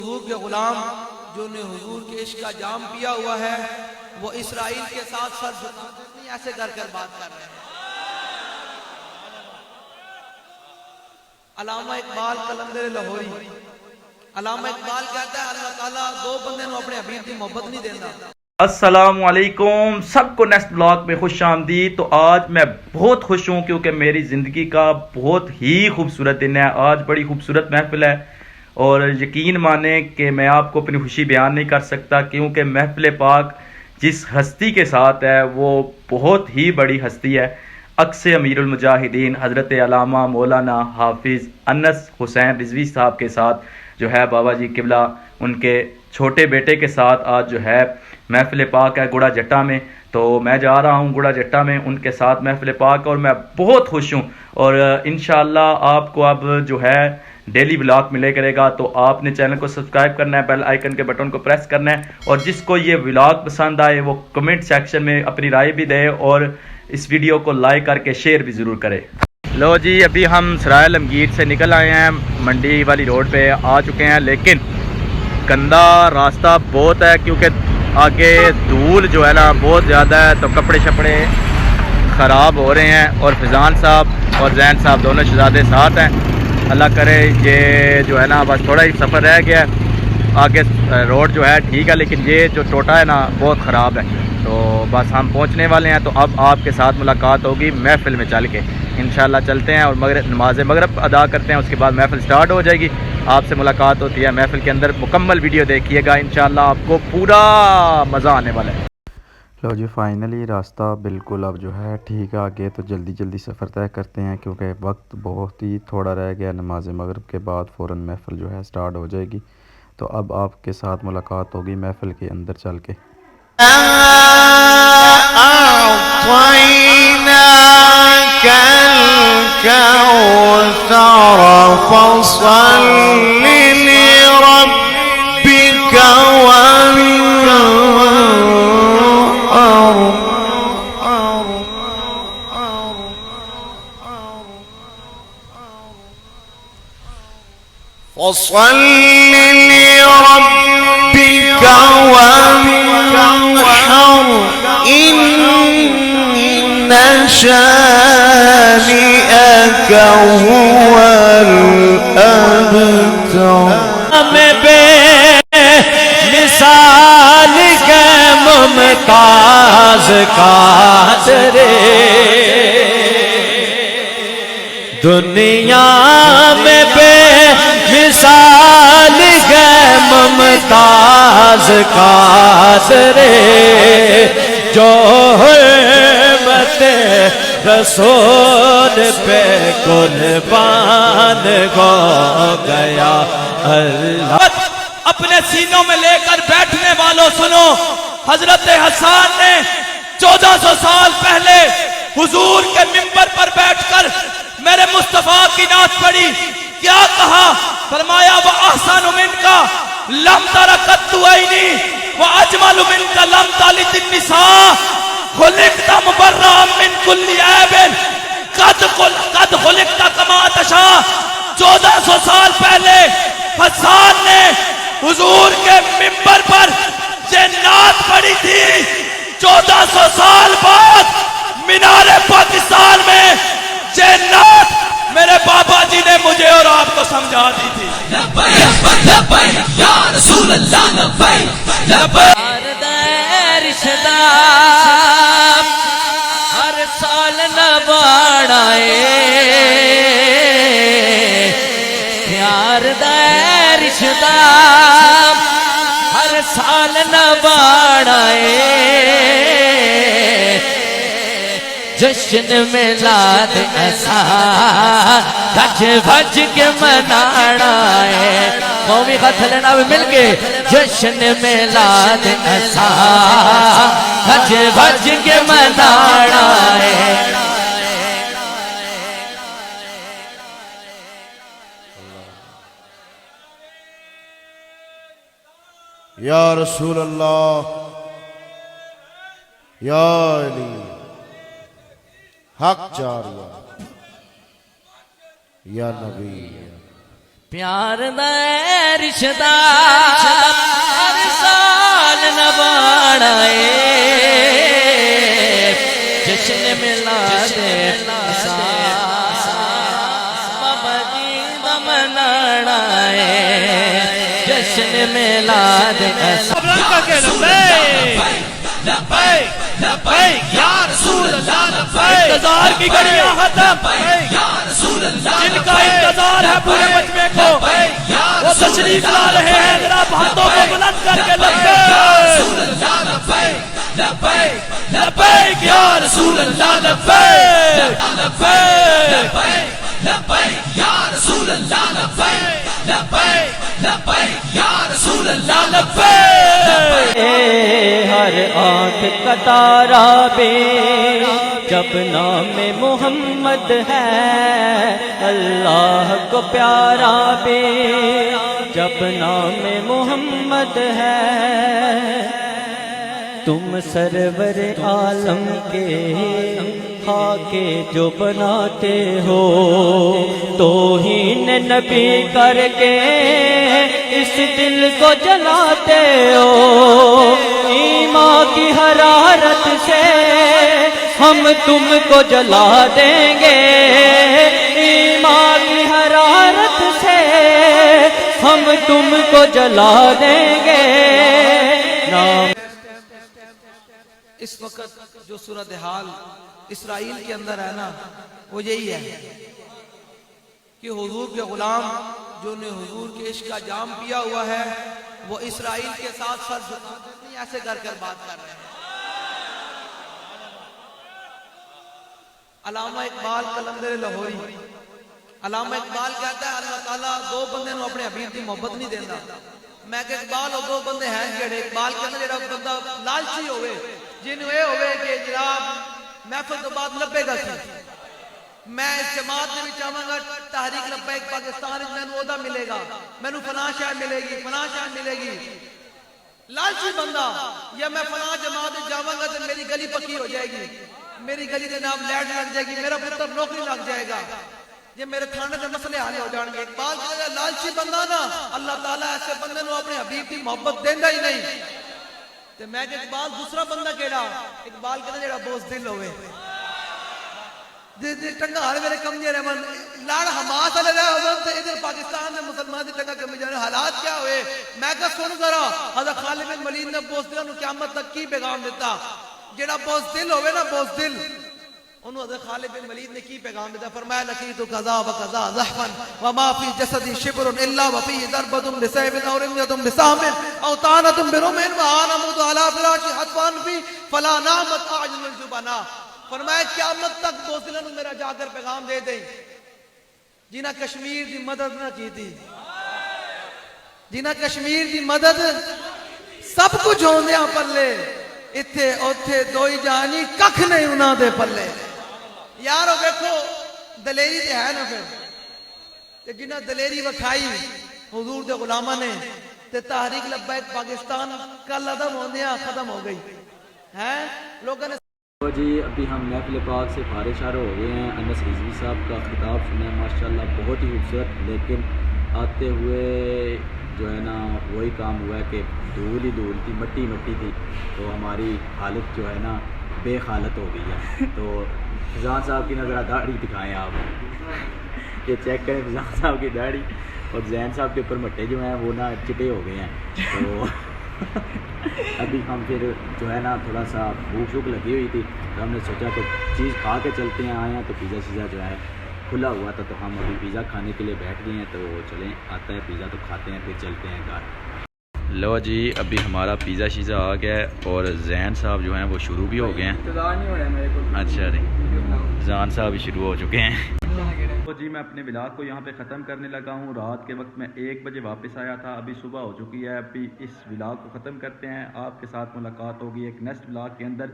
حضور کے غلام جو نے حضور کے عشق کا جام پیا ہوا ہے وہ اسرائیل کے ساتھ سر جھکاتے نہیں ایسے کر بات کر رہے ہیں۔ علامہ اقبال قلندر لاہوری، علامہ اقبال کہتا ہے اللہ تعالیٰ دو بندے نو اپنے حبیب کی محبت نہیں دینا۔ السلام علیکم سب کو نیکسٹ بلاگ میں خوش آمدید۔ تو آج میں بہت خوش ہوں کیونکہ میری زندگی کا بہت ہی خوبصورت دن ہے۔ آج بڑی خوبصورت محفل ہے اور یقین مانیں کہ میں آپ کو اپنی خوشی بیان نہیں کر سکتا کیونکہ محفل پاک جس ہستی کے ساتھ ہے وہ بہت ہی بڑی ہستی ہے۔ عکس امیر المجاہدین حضرت علامہ مولانا حافظ انس حسین رضوی صاحب کے ساتھ جو ہے بابا جی قبلہ ان کے چھوٹے بیٹے کے ساتھ آج جو ہے محفل پاک ہے گڑا جٹا میں۔ تو میں جا رہا ہوں گڑا جٹا میں ان کے ساتھ محفل پاک اور میں بہت خوش ہوں اور انشاءاللہ آپ کو اب جو ہے ڈیلی ولاگ ملے کرے گا۔ تو آپ نے چینل کو سبسکرائب کرنا ہے، بیل آئیکن کے بٹن کو پریس کرنا ہے اور جس کو یہ ولاگ پسند آئے وہ کمنٹ سیکشن میں اپنی رائے بھی دے اور اس ویڈیو کو لائک کر کے شیئر بھی ضرور کرے۔ لو جی ابھی ہم سرائے عالمگیر سے نکل آئے ہیں، منڈی والی روڈ پہ آ چکے ہیں لیکن گندا راستہ بہت ہے کیونکہ آگے دھول جو ہے نا بہت زیادہ ہے تو کپڑے شپڑے خراب ہو رہے ہیں اور فضان صاحب اور زین صاحب دونوں شہزادے ساتھ ہیں۔ اللہ کرے یہ جو ہے نا بس تھوڑا ہی سفر رہ گیا ہے، آگے روڈ جو ہے ٹھیک ہے لیکن یہ جو ٹوٹا ہے نا بہت خراب ہے۔ تو بس ہم پہنچنے والے ہیں، تو اب آپ کے ساتھ ملاقات ہوگی محفل میں چل کے انشاءاللہ چلتے ہیں اور نماز مغرب ادا کرتے ہیں، اس کے بعد محفل سٹارٹ ہو جائے گی، آپ سے ملاقات ہوتی ہے محفل کے اندر۔ مکمل ویڈیو دیکھیے گا انشاءاللہ آپ کو پورا مزہ آنے والا ہے۔ لو جی فائنلی راستہ بالکل اب جو ہے ٹھیک آ گئے تو جلدی سفر طے کرتے ہیں کیونکہ وقت بہت ہی تھوڑا رہ گیا۔ نماز مغرب کے بعد فوراً محفل جو ہے سٹارٹ ہو جائے گی، تو اب آپ کے ساتھ ملاقات ہوگی محفل کے اندر چل کے۔ فصل لربك وانحر إن شانئك هو الأبتر۔ میں بے مثال کے ممتاز قادر دنیا میں بے مثال ہے ممتاز قادر جو حرمت رسول پہ قربان ہو گیا اللہ۔ اپنے سینوں میں لے کر بیٹھنے والوں سنو، حضرت حسان نے 1400 سال پہلے حضور کے منبر پر بیٹھ کر میرے مصطفیٰ کی نعت پڑھی، کیا کہا؟ فرمایا وَأَحْسَنُ مِنْكَ لَمْ تَرَ قَطُّ عَيْنِي وَأَجْمَلُ مِنْكَ لَمْ تَلِدِ النِّسَاءُ خُلِقْتَ مُبَرَّأً مِنْ كُلِّ عَيْبٍ قَدْ خُلِقْتَ كَمَا تَشَاءُ۔ 1400 سال پہلے حسان نے حضور کے منبر پر یہ نعت پڑھی تھی، 1400 سال بعد مینار پاکستان میں یہ نعت میرے بابا جی نے مجھے اور آپ کو سمجھا دی تھی۔ یا رسول اللہ ہر سال نباڑائے پیار رشتہ ہر سال نباڑائے جشن میلاد ایسا گج بھج کے منانا ہے، قومی خط لینا بھی مل کے جشن میلاد ایسا گج بھج کے منانا ہے۔ یا رسول اللہ یا علی حق جاریہ یا نبی پیار دا رشتہ ہر سال نبھانا ہے جشن میلاد بابا جی دا منانا ہے جشن میلاد انتظار کی گھڑیاں ختم جن کا انتظار ہے پورے مجمع کو وہ تشریف لا رہے ہیں ذرا ہاتھوں کو بلند کر کے لبیک یا رسول اللہ لبیک لبیک یا رسول اللہ لبیک لبیک یا رسول اللہ لبیک ہر آنکھ کا تارا بے جب نام محمد ہے اللہ کو پیارا بے جب نام محمد ہے تم سرور عالم کے خاکے جو بناتے ہو توہین نبی کر کے اس دل کو جلاتے ہو ایمان کی حرارت سے ہم تم کو جلا دیں گے ایمان کی حرارت سے ہم تم کو جلا دیں گے نام اس وقت جو صورتحال اسرائیل کے اندر ہے نا وہ یہی ہے کہ حضور کے غلام جو نے حضور کے عشق کا جام پیا ہوا ہے وہ اسرائیل کے ساتھ سر نہیں ایسے کر بات کر رہے ہیں. علامہ اقبال قلندر لاہوری علامہ اقبال کہتا ہے اللہ تعالیٰ دو بندے نو اپنے حبیب کی محبت نہیں دینا. میں کہ اقبال وہ دو بندے ہیں جڑے اقبال کہنا جڑا بندہ لالچی ہوئے جنہوں یہ ہوئے کہ جناب محفل تو بعد لبے گا سی میں اس جماعت میں بھی چاہوں گا تحریک لبیک پاکستان میں نو عہدہ ملے گا میں نو فلاں شاہ ملے گی فلاں شاہ ملے گی. لالچی بندہ یا میں فلاں جماعت میں جاؤں گا تو میری گلی پکی ہو جائے گی میری گلی کے نام لیٹ لگ جائے گی میرا پتر نوکری لگ جائے گا یہ میرے تھانے کے مسئلے حل ہو جان گے. اقبال کہتا ہے لالچی بندہ نا اللہ تعالیٰ ایسے بندے نو اپنے حبیب کی محبت دینا ہی نہیں. تو میں کہ اقبال دوسرا بندہ کیڑا اقبال کہتا ہے جڑا بوز دل ہوئے ٹنگا ہر میرے کم جے رہے لاڑ حماس والے رہے ہوئے تو ادھر پاکستان میں مسلمان دی ٹنگا کمی جانے حالات کیا ہوئے. میں کہا سن ذرا حضرت خالد بن ولید نے بوز دل انہوں قیامت تک کی پیغام دیتا جڑا بوز دل ہوئے نا بوز دل انہوں حضرت خالد بن ولید نے کی پیغام دیتا فرمایا لقیت قضا و قضا زحفا وما فی جسدی شبر الا وفی ضربت لسیب او رمیت لسام او طعنت برمح وانا مت علی فراش حتفان فی فلا نامت اعین الجبنا. فرمایا قیامت تک بوزدلوں میرا جا کر پیغام دے دیں جنہاں کشمیر دی مدد نہ کی تھی جنہاں کشمیر دی مدد سب کچھ ہوندیاں پلے اتھے اوتھے دوئی جانی ککھ نہیں انہاں دے پلے. یارو دیکھو دلیری تے ہے نا پھر تے جنہاں دلیری وکھائی حضور دے غلامہ نے تے تحریک لبیک پاکستان کل عدم ہوندیاں ختم ہو گئی ہے. لوگوں نے جی ابھی ہم محفل پاک سے فارغ شارع ہو گئے ہیں. انس رضوی صاحب کا خطاب سنا ہے ماشاءاللہ بہت ہی خوبصورت لیکن آتے ہوئے جو ہے نا وہی کام ہوا ہے کہ دھول ہی دھول تھی مٹی مٹی تھی تو ہماری حالت جو ہے نا بے حالت ہو گئی ہے. تو فضان صاحب کی نظر داڑھی دکھائیں آپ یہ چیک کریں فضان صاحب کی داڑھی اور زین صاحب کے اوپر مٹے جو ہیں وہ نا چٹے ہو گئے ہیں. تو ابھی ہم پھر جو ہے نا تھوڑا سا بھوک شوک لگی ہوئی تھی تو ہم نے سوچا تو چیز کھا کے چلتے ہیں آئے ہیں تو پیزا شیزا جو ہے کھلا ہوا تھا تو ہم ابھی پیزا کھانے کے لیے بیٹھ گئے ہیں. تو چلیں آتا ہے پیزا تو کھاتے ہیں پھر چلتے ہیں گھر. لو جی ابھی ہمارا پیزا شیزا آ گیا ہے اور زین صاحب جو ہیں وہ شروع بھی ہو گئے ہیں. اچھا جی زان صاحب بھی شروع ہو چکے ہیں. تو جی میں اپنے ولاگ کو یہاں پہ ختم کرنے لگا ہوں. رات کے وقت میں 1 بجے واپس آیا تھا ابھی صبح ہو چکی ہے. ابھی اس ولاگ کو ختم کرتے ہیں. آپ کے ساتھ ملاقات ہوگی ایک نیکسٹ ولاگ کے اندر.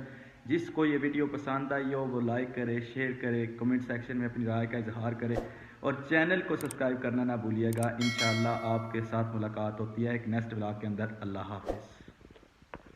جس کو یہ ویڈیو پسند آئی ہو وہ لائک کرے شیئر کرے کمنٹ سیکشن میں اپنی رائے کا اظہار کرے اور چینل کو سبسکرائب کرنا نہ بھولیے گا. انشاءاللہ آپ کے ساتھ ملاقات ہوتی ہے ایک نیکسٹ ولاگ کے اندر. اللہ حافظ.